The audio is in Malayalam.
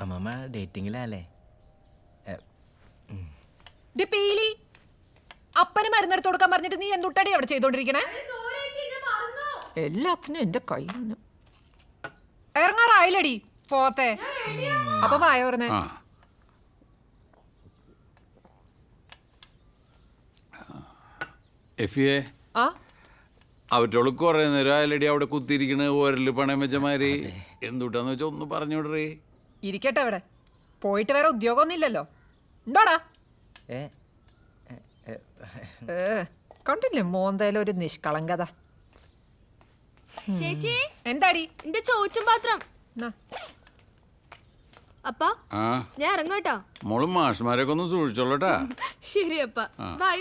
അമ്മമ്മ ഡേറ്റിങ്ങിലല്ലേ? അപ്പന് മരുന്നെടുത്ത് കൊടുക്കാൻ പറഞ്ഞിട്ട് നീ എന്തുട്ടടി അവിടെ ചെയ്തോണ്ടിരിക്കണേ? എല്ലാത്തിനും എന്റെ കൈ ഇറങ്ങാറായില്ലടി പോത്തെ. അപ്പൊ വായ പറഞ്ഞേ. എഫിയെ അവറ്റോള് കൊറേ നേരം ആയാലടി അവിടെ കുത്തിയിരിക്കണ് ഓരല് പണയം വെച്ചമാര്. എന്തുട്ടാന്ന് വെച്ചാ ഒന്ന് പറഞ്ഞോടേ. ഇരിക്കട്ടെ അവിടെ. പോയിട്ട് വേറെ ഉദ്യോഗമൊന്നും ഇല്ലല്ലോ. ഉണ്ടോടാ? കണ്ടില്ലേ മോന്തയിലും ഒരു നിഷ്കളങ്കത. ചേച്ചി എന്താടി? എന്റെ ചോറ്റും പാത്രം. അപ്പ ഞാൻ ഇറങ്ങോട്ടോ. മോള് മാഷ്മാരൊക്കെ ഒന്ന് സൂക്ഷിച്ചോളട്ടാ. ശരി അപ്പ, ബൈ.